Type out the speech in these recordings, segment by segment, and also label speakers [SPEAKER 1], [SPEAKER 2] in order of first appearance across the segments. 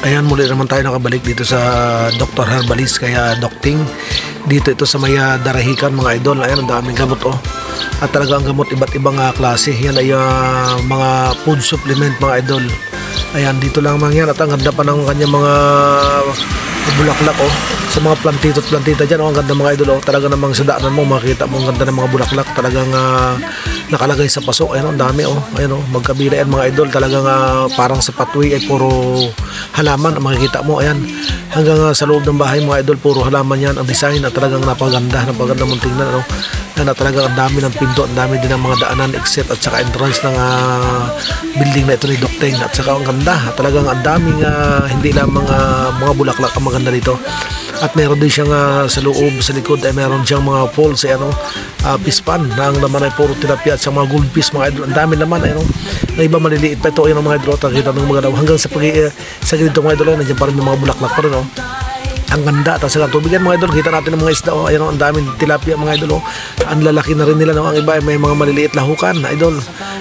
[SPEAKER 1] Ayan, muli naman tayo nakabalik dito sa Dr. Herbalist, kaya Docting. Dito ito sa may Darahican mga idol. Ayan, ang daming gamot oh. At talaga ang gamot iba't ibang klase. Yan ay mga food supplement mga idol. Ayan, dito lang mga yan. At ang ganda pa ng kanyang mga bulaklak oh. Sa mga plantito at plantita dyan oh, ang ganda mga idol oh. Talaga namang sa daanan mo makikita mo ang ganda ng mga bulaklak. Talagang nakalagay sa paso. Ayan oh, ang dami oh. Ayan oh, magkabila yan mga idol. Talagang parang sa pathway ay puro halaman ang makikita mo. Ayan, hanggang sa loob ng bahay mga idol, puro halaman yan. Ang design at talagang napaganda mong tingnan ano. Na talagang ang dami ng pinto, ang dami din ng mga daanan, exit at saka entrance ng building na ito ni Docting. At saka ang ganda, talagang ang daming hindi lang mga bulaklak ang maganda dito. At meron din siyang sa loob, sa likod ay meron siyang mga poles fish pan na ang laman ay puro tilapia at saka mga goldfish mga idol. Ang dami naman na iba maliliit pa ito. Yung mga idol, kita ng mga daw hanggang sa ganito mga idol, nandiyan pa rin yung mga bulaklak pa rin oh. Ang ganda, tapos sa tubigan mga idol, kita natin ng mga isda oh. Ayan oh, ang daming tilapia mga idol oh. Ang lalaki na rin nila no. Ang iba ay may mga maliliit lahukan idol.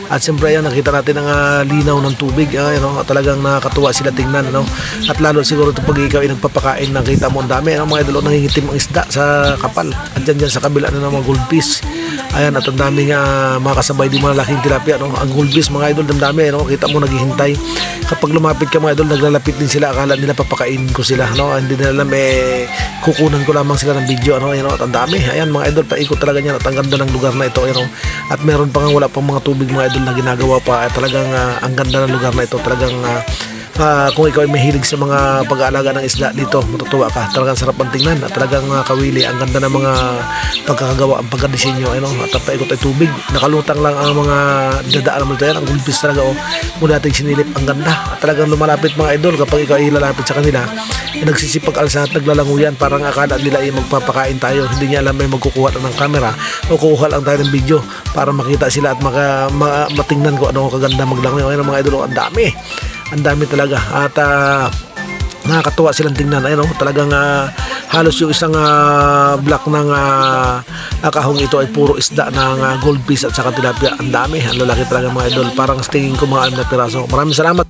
[SPEAKER 1] At siyempre ayan, nakita natin ang linaw ng tubig ayan oh. Talagang nakakatuwa sila tingnan no. At lalo siguro ito pag ikaw ay nagpapakain, nakita mo ang dami mga idol oh, nangingitim ang isda sa kapal. At dyan sa kabila na ng mga goldfish. Ayan, at ang daming mga kasabay di mga laking tilapia no. Ang goldfish mga idol, ang dami no. Kita mo naghihintay. Kapag lumapit ka mga idol, naglalapit din sila, akala nila papakain ko sila no. Hindi nila alam kukunan ko lamang sila ng video ano. Ayan, at ang dami. Ayan mga idol, paikot talaga niyan at ang ganda ng lugar na ito ayan, at meron pa nga wala pang mga tubig mga idol na ginagawa pa. Talagang ang ganda ng lugar na ito. Talagang kung ikaw ay mahilig sa mga pag-aalaga ng isda dito, matutuwa ka. Talagang sarap ang tingnan at talagang kawili. Ang ganda ng mga pagkakagawa, ang pagkadisenyo ano. At paikot ay tubig, nakalutang lang ang mga dadaan mo dito yan. Ang gulpis talaga oh. Mula natin sinilip, ang ganda at talagang lumalapit mga idol. Kapag ikaw ay lalapit sa kanila, nagsisipag alsa at naglalanguyan, parang akala nila ay magpapakain tayo. Hindi niya alam may magkukuha ng camera o kukuha lang tayo ng video para makita sila at matingnan ko ano kaganda maglangoy. Ayun mga idol, ang dami talaga at nakakatuwa silang tingnan. Ayun talagang halos yung isang block ng kahong ito ay puro isda ng goldfish at saka tilapia. Ang dami, ang lalaki talaga mga idol. Parang tingin ko mga 6 na piraso. Maraming salamat.